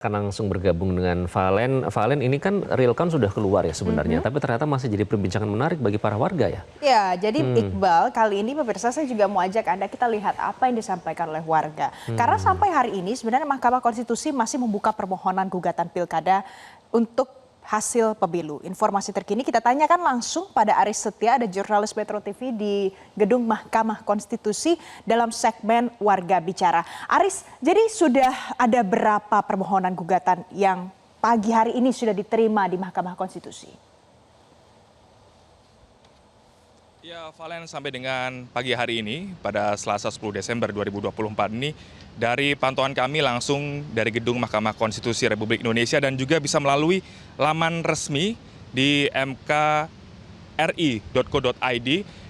Akan langsung bergabung dengan Valen. Valen, ini kan real count sudah keluar ya sebenarnya, tapi ternyata masih jadi perbincangan menarik bagi para warga ya. Ya, jadi Iqbal, kali ini pemirsa saya juga mau ajak Anda kita lihat apa yang disampaikan oleh warga. Karena sampai hari ini sebenarnya Mahkamah Konstitusi masih membuka permohonan gugatan pilkada untuk hasil pemilu. Informasi terkini kita tanyakan langsung pada Aris Setia, ada jurnalis Metro TV di gedung Mahkamah Konstitusi dalam segmen Warga Bicara. Aris, jadi sudah ada berapa permohonan gugatan yang pagi hari ini sudah diterima di Mahkamah Konstitusi? Ya, Valen, sampai dengan pagi hari ini pada Selasa 10 Desember 2024 ini, dari pantauan kami langsung dari gedung Mahkamah Konstitusi Republik Indonesia dan juga bisa melalui laman resmi di mkri.co.id,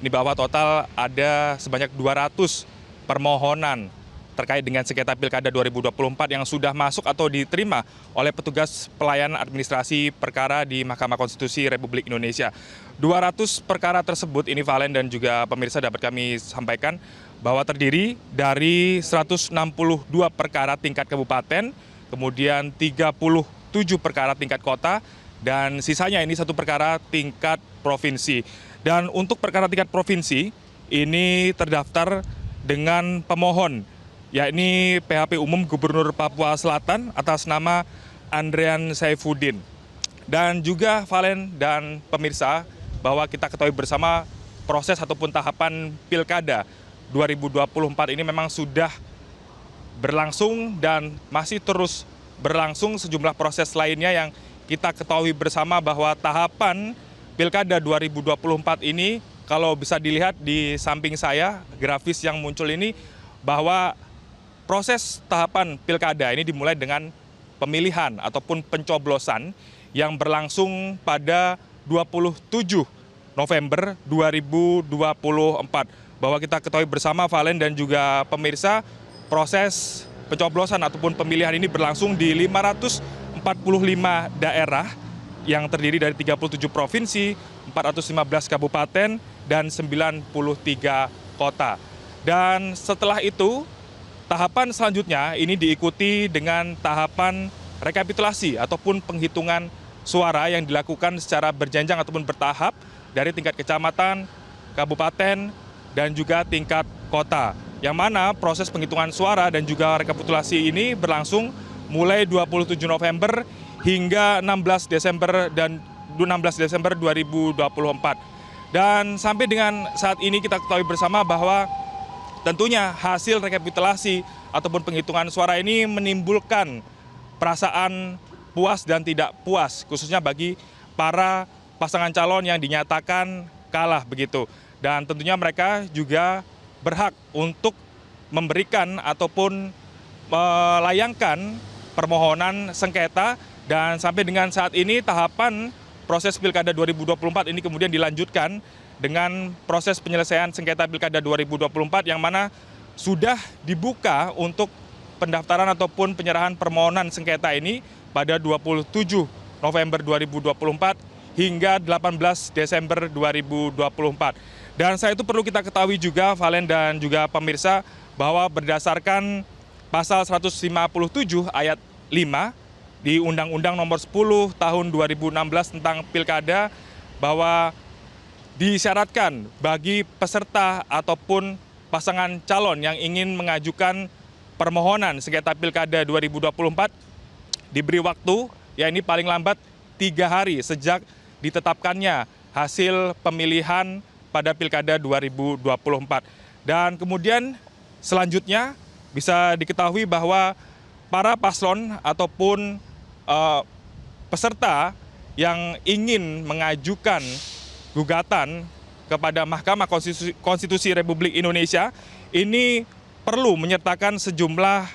ini bahwa total ada sebanyak 200 permohonan terkait dengan sengketa Pilkada 2024 yang sudah masuk atau diterima oleh petugas pelayanan administrasi perkara di Mahkamah Konstitusi Republik Indonesia. 200 perkara tersebut ini Valen dan juga pemirsa dapat kami sampaikan bahwa terdiri dari 162 perkara tingkat kabupaten, kemudian 37 perkara tingkat kota, dan sisanya ini satu perkara tingkat provinsi. Dan untuk perkara tingkat provinsi ini terdaftar dengan pemohon, yakni PHP Umum Gubernur Papua Selatan atas nama Andrian Saifuddin. Dan juga Valen dan pemirsa bahwa kita ketahui bersama proses ataupun tahapan Pilkada 2024 ini memang sudah berlangsung dan masih terus berlangsung sejumlah proses lainnya yang kita ketahui bersama bahwa tahapan Pilkada 2024 ini kalau bisa dilihat di samping saya grafis yang muncul ini bahwa proses tahapan pilkada ini dimulai dengan pemilihan ataupun pencoblosan yang berlangsung pada 27 November 2024. Bahwa kita ketahui bersama Valen dan juga pemirsa, proses pencoblosan ataupun pemilihan ini berlangsung di 545 daerah yang terdiri dari 37 provinsi, 415 kabupaten, dan 93 kota. Dan setelah itu, tahapan selanjutnya ini diikuti dengan tahapan rekapitulasi ataupun penghitungan suara yang dilakukan secara berjenjang ataupun bertahap dari tingkat kecamatan, kabupaten, dan juga tingkat kota. Yang mana proses penghitungan suara dan juga rekapitulasi ini berlangsung mulai 27 November hingga 16 Desember 2024. Dan sampai dengan saat ini kita ketahui bersama bahwa tentunya hasil rekapitulasi ataupun penghitungan suara ini menimbulkan perasaan puas dan tidak puas, khususnya bagi para pasangan calon yang dinyatakan kalah begitu. Dan tentunya mereka juga berhak untuk memberikan ataupun melayangkan permohonan sengketa. Dan sampai dengan saat ini tahapan proses Pilkada 2024 ini kemudian dilanjutkan dengan proses penyelesaian sengketa Pilkada 2024 yang mana sudah dibuka untuk pendaftaran ataupun penyerahan permohonan sengketa ini pada 27 November 2024 hingga 18 Desember 2024. Dan saya itu perlu kita ketahui juga Valen dan juga pemirsa bahwa berdasarkan pasal 157 ayat 5 di Undang-Undang Nomor 10 Tahun 2016 tentang Pilkada bahwa disyaratkan bagi peserta ataupun pasangan calon yang ingin mengajukan permohonan sengketa Pilkada 2024 diberi waktu, ya ini paling lambat 3 hari sejak ditetapkannya hasil pemilihan pada Pilkada 2024. Dan kemudian selanjutnya bisa diketahui bahwa para paslon ataupun peserta yang ingin mengajukan gugatan kepada Mahkamah Konstitusi Republik Indonesia ini perlu menyertakan sejumlah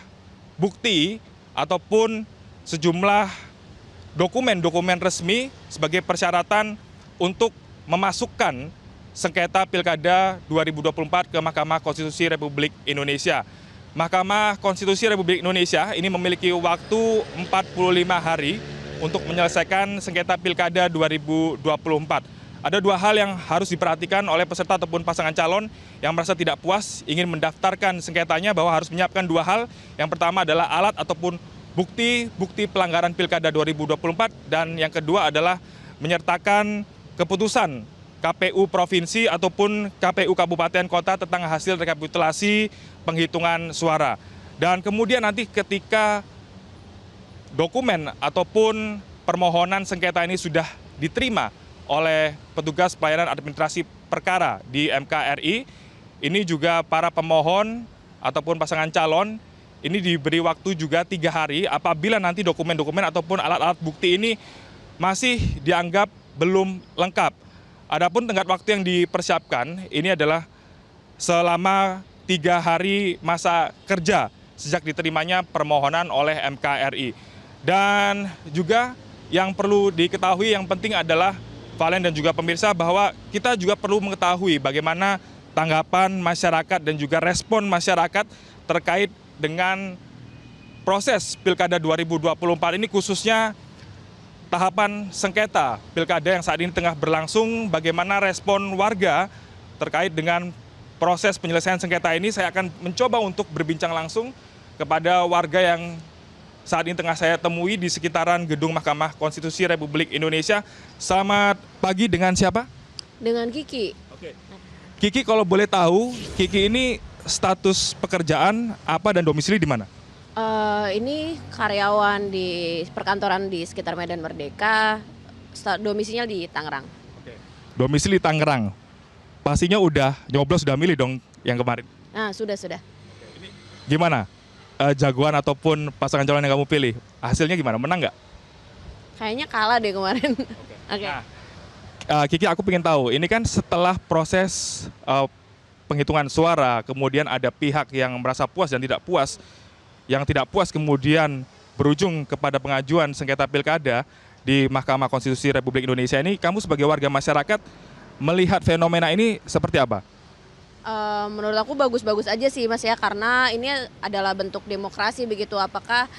bukti ataupun sejumlah dokumen-dokumen resmi sebagai persyaratan untuk memasukkan sengketa Pilkada 2024 ke Mahkamah Konstitusi Republik Indonesia. Mahkamah Konstitusi Republik Indonesia ini memiliki waktu 45 hari untuk menyelesaikan sengketa Pilkada 2024. Ada 2 hal yang harus diperhatikan oleh peserta ataupun pasangan calon yang merasa tidak puas ingin mendaftarkan sengketanya, bahwa harus menyiapkan 2 hal. Yang pertama adalah alat ataupun bukti pelanggaran Pilkada 2024, dan yang kedua adalah menyertakan keputusan KPU Provinsi ataupun KPU Kabupaten Kota tentang hasil rekapitulasi penghitungan suara. Dan kemudian nanti ketika dokumen ataupun permohonan sengketa ini sudah diterima oleh petugas pelayanan administrasi perkara di MKRI, ini juga para pemohon ataupun pasangan calon ini diberi waktu juga 3 hari apabila nanti dokumen-dokumen ataupun alat-alat bukti ini masih dianggap belum lengkap. Adapun tenggat waktu yang dipersiapkan ini adalah selama 3 hari masa kerja sejak diterimanya permohonan oleh MKRI. Dan juga yang perlu diketahui yang penting adalah Valen dan juga pemirsa bahwa kita juga perlu mengetahui bagaimana tanggapan masyarakat dan juga respon masyarakat terkait dengan proses Pilkada 2024 ini, khususnya tahapan sengketa Pilkada yang saat ini tengah berlangsung. Bagaimana respon warga terkait dengan proses penyelesaian sengketa ini? Saya akan mencoba untuk berbincang langsung kepada warga yang saat ini tengah saya temui di sekitaran Gedung Mahkamah Konstitusi Republik Indonesia. Selamat pagi, dengan siapa? Dengan Kiki. Oke. Kiki, kalau boleh tahu, Kiki ini status pekerjaan apa dan domisili di mana? Ini karyawan di perkantoran di sekitar Medan Merdeka, domisilinya di Tangerang. Oke. Domisili Tangerang. Pastinya udah nyoblos, udah milih dong yang kemarin. Nah, sudah. Gimana? Jagoan ataupun pasangan calon yang kamu pilih, hasilnya gimana? Menang nggak? Kayaknya kalah deh kemarin. Oke. Nah, Kiki, aku pengen tahu, ini kan setelah proses penghitungan suara, kemudian ada pihak yang merasa puas dan tidak puas. Yang tidak puas kemudian berujung kepada pengajuan sengketa pilkada di Mahkamah Konstitusi Republik Indonesia ini. Kamu sebagai warga masyarakat melihat fenomena ini seperti apa? Menurut aku bagus-bagus aja sih Mas ya, karena ini adalah bentuk demokrasi begitu. Apakah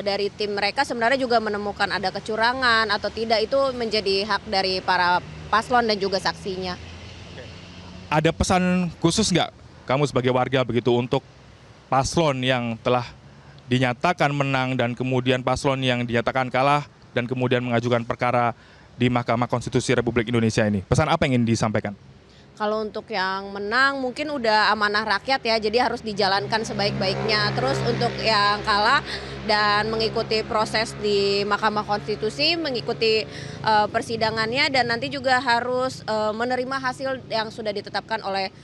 dari tim mereka sebenarnya juga menemukan ada kecurangan atau tidak, itu menjadi hak dari para paslon dan juga saksinya. Ada pesan khusus nggak kamu sebagai warga begitu untuk paslon yang telah dinyatakan menang dan kemudian paslon yang dinyatakan kalah dan kemudian mengajukan perkara di Mahkamah Konstitusi Republik Indonesia ini? Pesan apa yang ingin disampaikan? Kalau untuk yang menang mungkin udah amanah rakyat ya, jadi harus dijalankan sebaik-baiknya. Terus untuk yang kalah dan mengikuti proses di Mahkamah Konstitusi, mengikuti persidangannya, dan nanti juga harus menerima hasil yang sudah ditetapkan oleh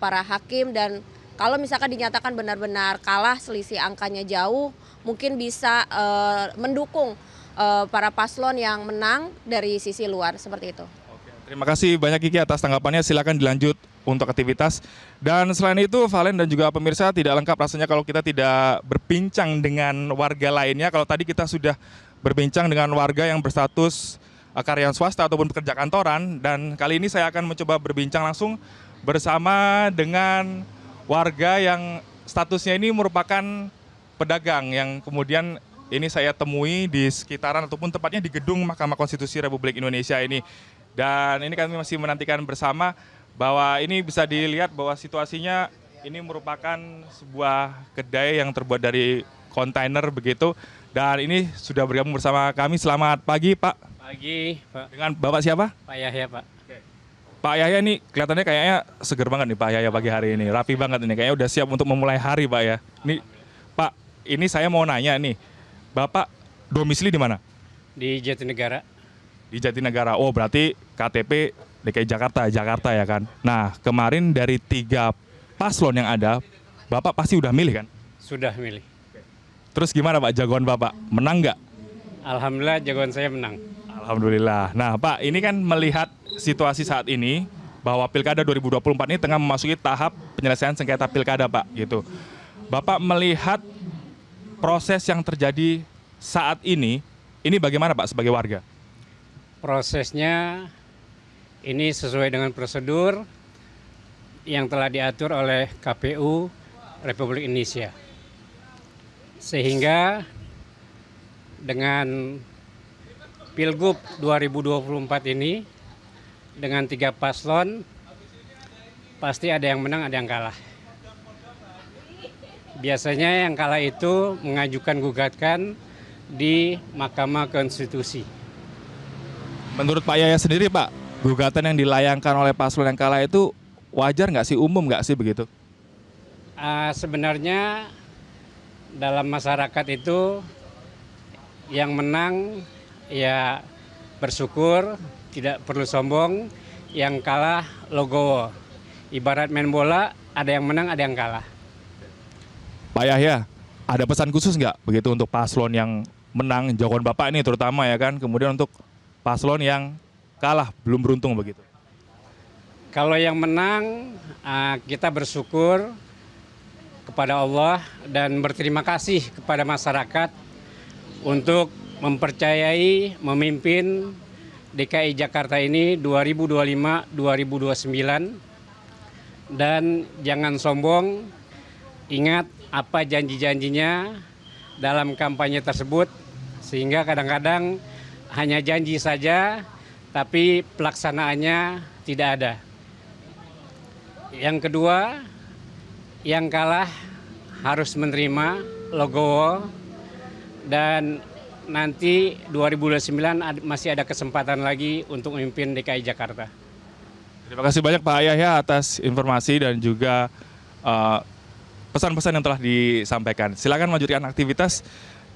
para hakim. Dan kalau misalkan dinyatakan benar-benar kalah, selisih angkanya jauh, mungkin bisa mendukung para paslon yang menang dari sisi luar, seperti itu. Terima kasih banyak Kiki atas tanggapannya, silakan dilanjut untuk aktivitas. Dan selain itu Valen dan juga pemirsa, tidak lengkap rasanya kalau kita tidak berbincang dengan warga lainnya. Kalau tadi kita sudah berbincang dengan warga yang berstatus karyawan swasta ataupun pekerja kantoran, dan kali ini saya akan mencoba berbincang langsung bersama dengan warga yang statusnya ini merupakan pedagang yang kemudian ini saya temui di sekitaran ataupun tepatnya di Gedung Mahkamah Konstitusi Republik Indonesia ini. Dan ini kami masih menantikan bersama bahwa ini bisa dilihat bahwa situasinya ini merupakan sebuah kedai yang terbuat dari kontainer begitu. Dan ini sudah bergabung bersama kami. Selamat pagi Pak. Pagi Pak. Dengan Bapak siapa? Pak Yahya Pak. Pak Yahya ini kelihatannya kayaknya seger banget nih Pak Yahya pagi hari ini. Rapi banget ini, kayaknya udah siap untuk memulai hari Pak ya. Ini Pak, ini saya mau nanya nih. Bapak domisili di mana? Di Jatinegara. Di Jatinegara. Oh, berarti KTP DKI Jakarta ya kan. Nah, kemarin dari 3 paslon yang ada, Bapak pasti udah milih kan? Sudah milih. Terus gimana Pak, jagoan Bapak? Menang nggak? Alhamdulillah jagoan saya menang. Alhamdulillah. Nah Pak, ini kan melihat situasi saat ini bahwa Pilkada 2024 ini tengah memasuki tahap penyelesaian sengketa Pilkada Pak gitu. Bapak melihat proses yang terjadi saat ini bagaimana Pak sebagai warga? Prosesnya ini sesuai dengan prosedur yang telah diatur oleh KPU Republik Indonesia. Sehingga dengan Pilgub 2024 ini dengan 3 paslon pasti ada yang menang, ada yang kalah. Biasanya yang kalah itu mengajukan gugatan di Mahkamah Konstitusi. Menurut Pak Yaya sendiri Pak, gugatan yang dilayangkan oleh paslon yang kalah itu wajar nggak sih, umum nggak sih begitu? Sebenarnya dalam masyarakat itu yang menang ya bersyukur, tidak perlu sombong, yang kalah logowo. Ibarat main bola, ada yang menang, ada yang kalah. Pak Yahya, ada pesan khusus nggak begitu untuk paslon yang menang, jagoan Bapak ini terutama ya kan, kemudian untuk paslon yang kalah, belum beruntung begitu? Kalau yang menang, kita bersyukur kepada Allah dan berterima kasih kepada masyarakat untuk mempercayai memimpin DKI Jakarta ini 2025-2029. Dan jangan sombong, ingat apa janji-janjinya dalam kampanye tersebut, sehingga kadang-kadang hanya janji saja tapi pelaksanaannya tidak ada. Yang kedua, yang kalah harus menerima logowo, dan nanti 2029 masih ada kesempatan lagi untuk memimpin DKI Jakarta. Terima kasih banyak Pak Yahya atas informasi dan juga pesan-pesan yang telah disampaikan. Silakan lanjutkan aktivitas.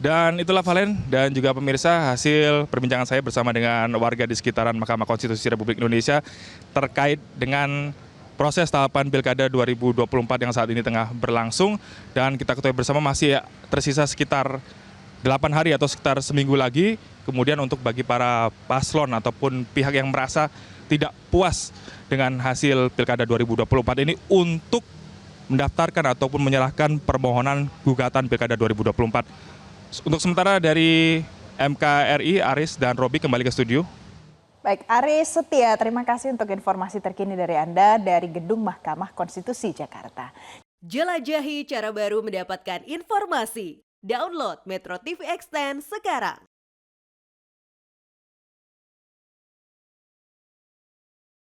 Dan itulah Valen dan juga pemirsa hasil perbincangan saya bersama dengan warga di sekitaran Mahkamah Konstitusi Republik Indonesia terkait dengan proses tahapan Pilkada 2024 yang saat ini tengah berlangsung. Dan kita ketahui bersama masih tersisa sekitar 8 hari atau sekitar seminggu lagi. Kemudian untuk bagi para paslon ataupun pihak yang merasa tidak puas dengan hasil Pilkada 2024 ini untuk mendaftarkan ataupun menyerahkan permohonan gugatan Pilkada 2024. Untuk sementara dari MKRI, Aris dan Robi kembali ke studio. Baik, Aris Setia, terima kasih untuk informasi terkini dari Anda dari Gedung Mahkamah Konstitusi Jakarta. Jelajahi cara baru mendapatkan informasi. Download Metro TV Extend sekarang.